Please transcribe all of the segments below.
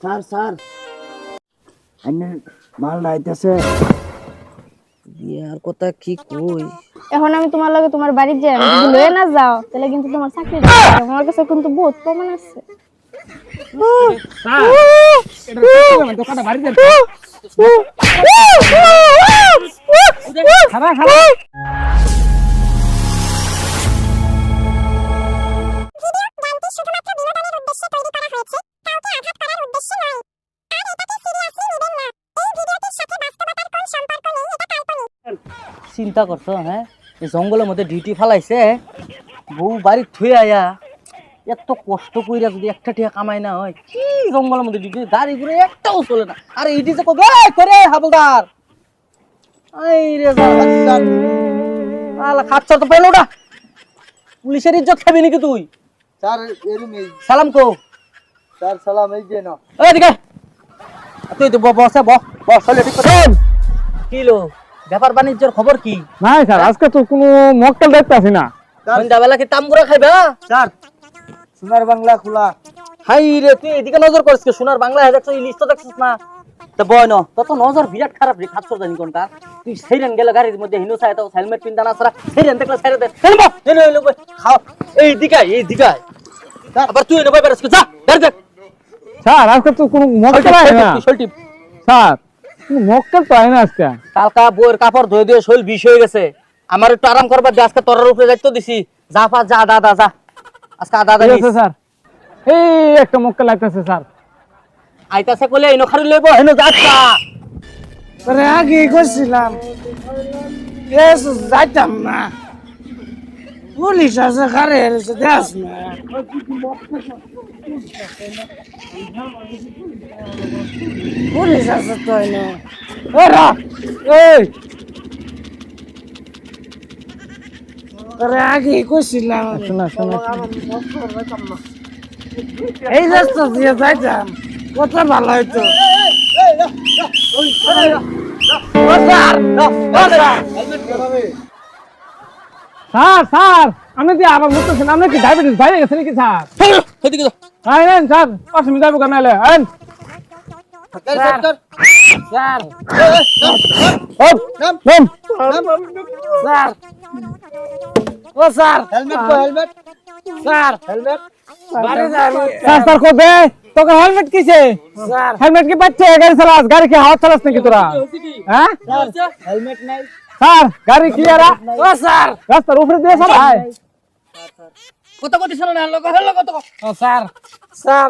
Sir sir আইনে মাল আইতেছে আর কথা কি কই। এখন আমি তোমার লগে তোমার বাড়ি যাই, যদি লয়ে না যাও তাহলে কিন্তু তোমার চাকরি যাবে। আমার কাছে কিন্তু বহুত প্রমাণ আছে। চিন্তা করছো হ্যাঁ, এই জঙ্গলের মধ্যে ডিউটি ফালাইছে, বউ বাড়ি থুয়ে আয়া এত কষ্ট কইরা যদি একটা টিয়া কামাই না হয়, কি জঙ্গলের মধ্যে ডিউটি, গাড়ি ঘুরে একটাও চলে না। আরে ইডি যে কবে করে হাবলদার আই রে জান আলা খাচ্ছ তো পেলো না, পুলিশের ইজ্জত খাবি নাকি তুই? স্যার এরুমেই সালাম কো স্যার সালাম এই যে না এই দিকে তুই তো বসে বস চলে ঠিক করে কিলো ব্যাপার বাণিজ্যের খবর কি? নাই স্যার, আজকে তো কোনো মক্কেল দেখতে আসি না। সন্ধ্যাবেলা কি তামগুড়া খাইবে? স্যার সোনার বাংলা খোলা। হাই রে তুই এদিকে নজর করিস কে? সোনার বাংলা দেখছো, ইলিশ তো দেখছিস না? তা বয় ন তত নজর বিরাট খারাপ রে, খাচ্ছ জানি কোনটা। তুই সেইরেন গেলে গাড়ির মধ্যে হিনু চাই তো হেলমেট পিনতা না সারা, সেইরেন দেখলে ছেড়ে দে হেলমেট এনে এলো খাও এই দিকায় আবার তুই এনে বই বেরস যা বের দেখ। স্যার আজকে তো কোনো মক্কেল আয় না শলটি স্যার, কোনো মক্কেল তো আয় না আজকে। কালকা বইয়ের কাপড় ধুয়ে দিয়ে শৈল বিষ হয়ে গেছে, আমার একটু আরাম করবার দিয়ে আজকে তোর উপরে দায়িত্ব দিছি। যা পা যা দাদা যা আজকে আদা ঠিক আছে স্যার, এই একটা মক্কেল আইতাছে স্যার। আইতাছে কইলে ইনো খারি লইব হেনো যাচ্ছা। আরে আগে কইছিলাম এস যাইতাম না, পুলিশ আছে কারে এসে দেখ না। পুলিশ আছে তো এনে ওরা এই আরে আগে কইছিলাম শোনা শোনা, এই রাস্তা দিয়ে যাইতাম কত ভালো হইতো। স্যার স্যার আমি দিয়ে আবার বুঝতেছেন, আপনি কি ডায়াবেটিস বাইরে গেছে নাকি স্যার? এদিকে যা। আইন স্যার, অসুবিধা হবে কেন এলে আইন। স্যার স্যার ওপ, নাম। স্যার ও স্যার হেলমেট কো হেলমেট স্যার হেলমেট বাড়ি যাবো স্যার স্যার কবে তোকে হেলমেট কিছে? স্যার হেলমেট কি বাচ্চা গাড়ি চালাস? গাড়ি কি হাওয়া চালাস নাকি তোরা? হ্যাঁ হেলমেট নাই স্যার, গাড়ি ক্লিয়ার? ও স্যার রাস্তার উপরে দিয়ে চালায়? কত কত শোনা না লোক হলো কত ও স্যার স্যার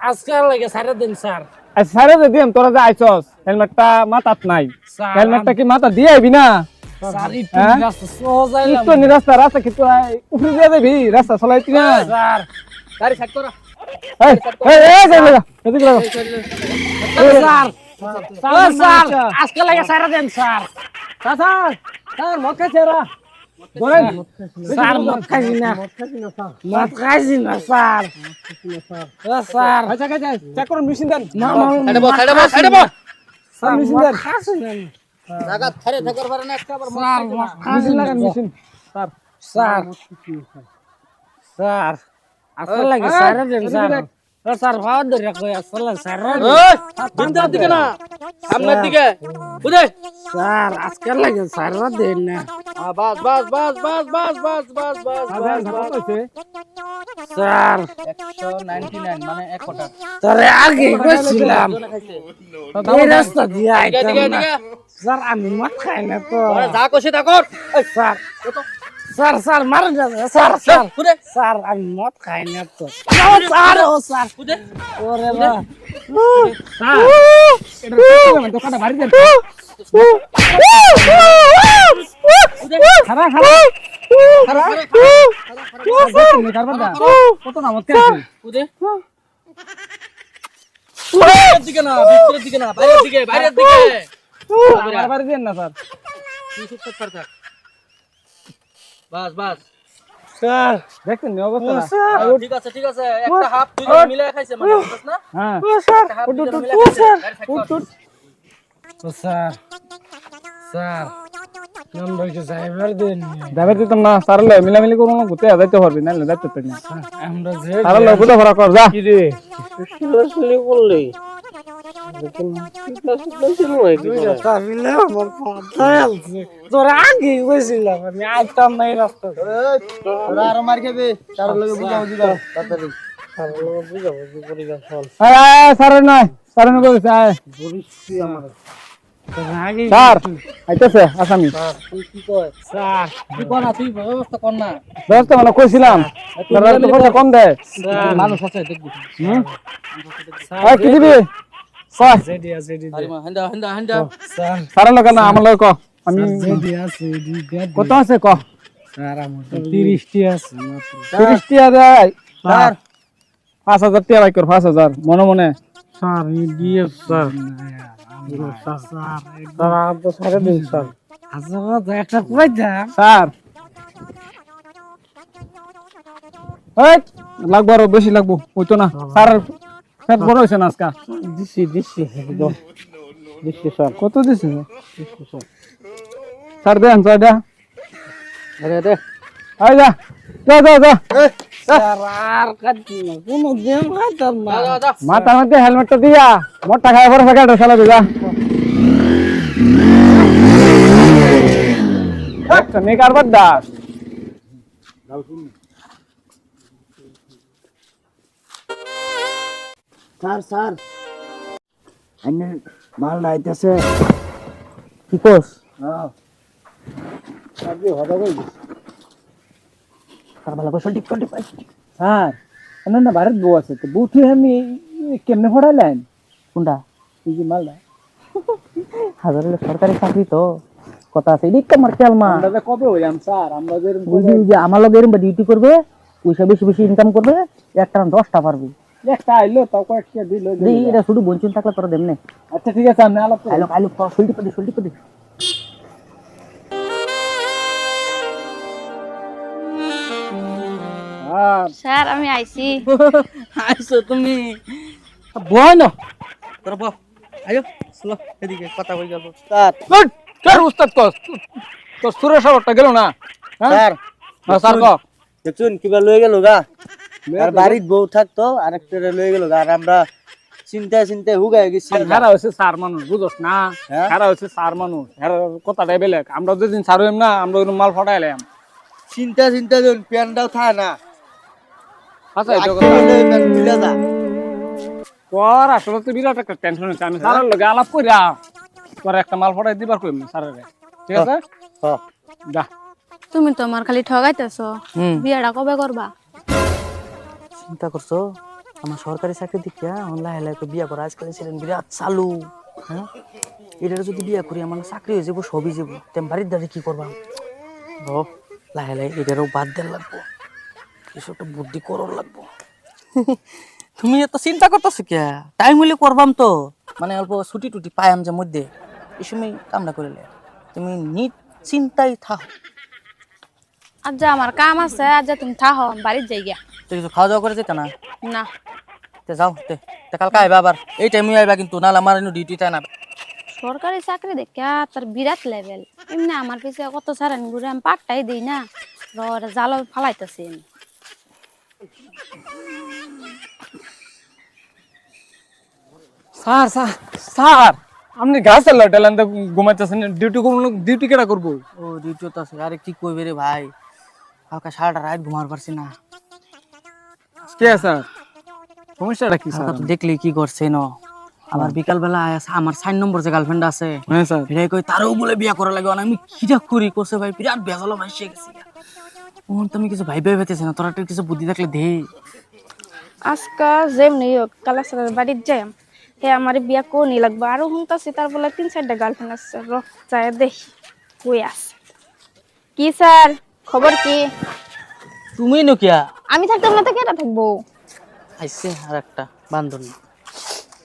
আজকে লাগে সারা দিন স্যার। আচ্ছা স্যারে যে দিম, তোরা যে আইছস হেলমেটটা মাথাত নাই, স্যার, হেলমেটটা কি মাথা দিয়ে আইবি না? স্যার একটু হ্যাঁ? রাস্তা সহজ আইলাম একটু রাস্তা রাস্তা কি তোরা উপরে দিয়ে যাবি? রাস্তা চলাইতি না? স্যার। গাড়ি সেট করা। এই এই এই যাই লাগা, এদিকে লাগা। স্যার ও স্যার আজকে লাগে সারা দিন স্যার। স্যার স্যার মদ খাইছে এরা, ধরেন। স্যার মদ খাইছি না, মদ খাইছি না স্যার। ও স্যার আচ্ছা খাইছে, চেক করুন মেশিন দেন। সাইডে বস সাইডে বস স্যার মেশিন দেন, খাইছি না জায়গা ছেড়ে থাকার পারে না একটা আবার স্যার মেশিন লাগান মেশিন। স্যার স্যার স্যার আজকে লাগে সারা দিন স্যার। ও স্যার ভাত ধরে কই আসলে স্যার। ওই বিন্দার দিকে না সামনের দিকে বুঝে। স্যার আজকে লাগে সারা দিন না বাস বাস বাস বাস বাস বাস বাস বাস আবার কত হইছে? স্যার। 199 মানে 1 কোটা। তোরে আগে কইছিলাম এই রাস্তা দিয়ে দিকে আইতাম দিকে না দিকে স্যার, আমি মদ খাই না তো ওরে যা কইছে তা কর। এই স্যার। স্যার স্যার মারেন না স্যার স্যার বুঝে স্যার, আমি মদ খাই না তো স্যার। ও স্যার বুঝে ওরে বা স্যার এটা কি দোকানটা বাড়ি দেন। খারা খারা খারা খারা দেখুন কারবারটা কত না মত খাইছে। বুঝে বাইরের দিকে না ভিতরের দিকে না বাইরের দিকে আমার বাড়ি দেন না স্যার। বাস বাস স্যার দেখছেন নি অবস্থা? ঠিক আছে একটা হাফ দুই মিলে খাইছে মানে বুঝছ না হ্যাঁ স্যার একটা হাফ দুই মিলে খাইছে ও স্যার স্যার নম্বরকে ড্রাইভার দেন যাবে দিতাম না স্যার, মিলামিলি করুন, ঘুরতে যাইতে পারবি না, যাইতে পারি না। আমরা যে স্যার বুঝা ভরা কর যা। কি রে শুলে করলে তোরা আগে গেছিলাম আমি আইতাম না এই রাস্তা তোরা আরো মার খাবে তার লগে বুঝাবুঝি কর তাড়াতাড়ি স্যার নাই স্যার বলছে স্যার আইতেছে আসামি কি কয় স্যার তুই কর না তুই ব্যবস্থা কর না ব্যবস্থা মানে কইছিলাম কম দেয় মানুষ আছে দেখবি কি দিবি কয় জেডি আছে জেডি আরে মা হান্ডা হান্ডা হান্ডা স্যার স্যারের লোক না আমার লোক ক আমি জেডি আছে জেডি কত আছে ক স্যার আমার 30 টি আছে মাত্র 30 টিয়া দেয় স্যার 5000 টিয়া বাই কর 5000 মনে মনে স্যার ই দিয়ে স্যার স্যার স্যার তো সাড়ে দিন স্যার আচ্ছা একটা কই দাম স্যার এই লাগবো আরো বেশি লাগবো হইতো না স্যার স্যার বড় হয়েছে না আজকা দিছি স্যার কত দিছে স্যার দেন ছয়টা আরে দে আই যা যা যা যা স্যার আর কাটি না কোনো দিন খাইতাম না যা যা মাথার মধ্যে হেলমেটটা দিয়া মোটা খায় পরে ফেকাটা চালাবি যা একটা নেকার বাড্ডা স্যার স্যার আইনে মাল নাইতেছে কি কস আপনি হদা কই তার ভালো করে ঠিক করে পাই স্যার এমন না ভারত বউ আছে তো বউ তুই আমি কেমনে ফড়াইলেন কোনটা এই যে মালটা হাজারের সরকারি চাকরি তো কথা আছে এদিক তো মার খেয়াল মা আমরা যে কবে হইলাম স্যার আমরা যে বুঝলি যে আমার লগে এরকম ডিউটি করবে পয়সা বেশি বেশি ইনকাম করবে একটা না 10টা পারবে একটা আইলো তাও কয়েকটা দিল দেই এটা শুধু বঞ্চন থাকলে তোরা দেমনে আচ্ছা ঠিক আছে আমি আলাপ আইলো আইলো শুলটি পদে আর স্যার আমি আইছি আইছো তুমি বয় না তোরা বহ আইও চলো এদিকে কথা কই গেল স্যার কার উস্তাদ কস তো সুরেশ সাহেবটা গেল না হ্যাঁ স্যার স্যার ক দেখুন কিবা লয়ে গেল গা আর বাড়ির বউ থাকতো আরেকটা লয়ে গেল গা আর আমরা চিন্তায় চিন্তায় হুগায় গেছি খারা হচ্ছে স্যার মানুষ বুঝছ না হ্যাঁ? খারা হচ্ছে স্যার মানুষ এর কথাটাই বেলেগ আমরা যেদিন স্যার হইম না আমরা ওই মাল ফটাইলাম চিন্তা চিন্তা যখন প্যানটাও থাকে না আচ্ছা এটা কথা তোর আসলে তো বিরাট একটা টেনশন হচ্ছে আমি স্যারের লগে আলাপ কইরা তোর একটা মাল ফটাই দিবার কইম স্যারের ঠিক আছে যা তুমি তো আমার খালি ঠগাইতেছো হুম বিয়াটা কবে করবা চিন্তা করছো আমার সরকারি চাকরি দেখিয়া লাহে লাহে বিয়া করা আজকাল ছিলেন বিরাট চালু হ্যাঁ এটা যদি বিয়া করি আমার চাকরি হয়ে যাবো সবই যাবো তেম বাড়ির দ্বারে কি করবা ও লাহে লাহে এটারও বাদ দেওয়ার লাগবো কিছু একটা বুদ্ধি করার লাগবো তুমি এত চিন্তা করতেছো কে টাইম হইলে করবাম তো মানে অল্প ছুটি টুটি পাইম যে মধ্যে এই সময় কামটা করিলে তুমি নিট চিন্তাই থাকো আজ যা আমার কাম আছে আজ যা তুমি থাকো বাড়ির যাই গিয়া তো কিছু খাওয়া দাওয়া করে যেতে না না তে যাও তে কালকে আইবা আবার এই টাইমে আইবা কিন্তু নাহলে আমার ডিউটি তাই না সরকারি চাকরি দেখা তার বিরাট লেভেল এমনি আমার পিছে কত সারান ঘুরে আমি পাটটাই দিই না জাল ফালাইতেছি আমি স্যার স্যার স্যার আপনি গাছ টেলেন ঘুমাইতেছেন ডিউটি কেটা করবো ও ডিউটি তো আছে আরে কি কইবে রে ভাই কালকে সারাটা রাত ঘুমার পারছি না কে স্যার সমস্যাটা কি স্যার তো দেখলি কি করছে ন আমার বিকাল বেলা আমার 4 নম্বর যে গার্লফ্রেন্ড আছে হ্যাঁ স্যার এটাই কই তারও বলে বিয়া করা লাগে আমি কিটা করি কোসে ভাই বিরাট বেজালো ভাইসে গেছি ওন তুমি কিছু ভাই পেতেছ না তোরা একটু কিছু বুদ্ধি থাকলে দে আজকা যেমনি হোক কালা সারের বাড়ির যাই হে আমার বিয়া কোনই লাগবে আরো শুনতেছি তার বলে 3-4টা গার্লফ্রেন্ড আছে যায় দেখি কই আছে কি স্যার খবর কি তুমি নকিয়া আমি থাকতাম না তো কেটা থাকবো আইছে আর একটা বান্ধবী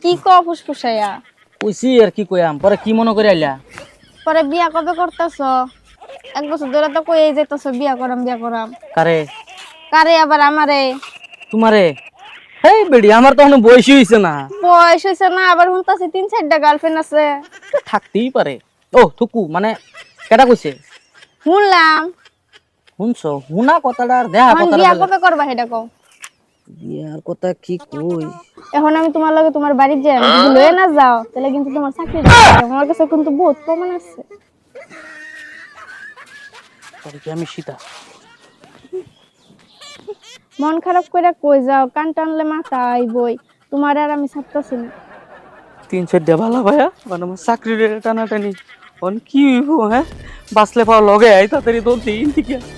কি ক ফুসফুসাইয়া কইছি আর কি কইয়াম পরে কি মনে করে আইলা পরে বিয়া কবে করতেছ 1 বছর ধরে তো কই যাইতেছ বিয়া করাম কারে কারে আবার আমারে তোমারে এই বেডি আমার তো এখনো বয়স হইছে না বয়স হইছে না আবার শুনতাছি 3-4টা গার্লফ্রেন্ড আছে থাকতেই পারে ও থুকু মানে কেটা কইছে শুনলাম শুনছো হুনা কথাটা আর দেয়া এখন বিয়া কবে করবা সেটা কও বিয়ার কথা কি কই? এখন আমি তোমার লগে তোমার বাড়ি যাই, যদি লয়ে না যাও তাহলে কিন্তু তোমার চাকরি যাবে। আমার কাছে কিন্তু বহুত প্রমাণ আছে। তাহলে কি আমি সীতা? মন খারাপ করে কই যাও, কান টানলে মাথা আইবই। তোমার আর আমি ছাড়তেছি না। 3-4 ভালো ভাইয়া মানে আমার চাকরির টানাটানি অন কি হইব? হ্যাঁ বাঁচলে পাও লগে আই তাড়াতাড়ি দৌড় দিন ঠিক আছে।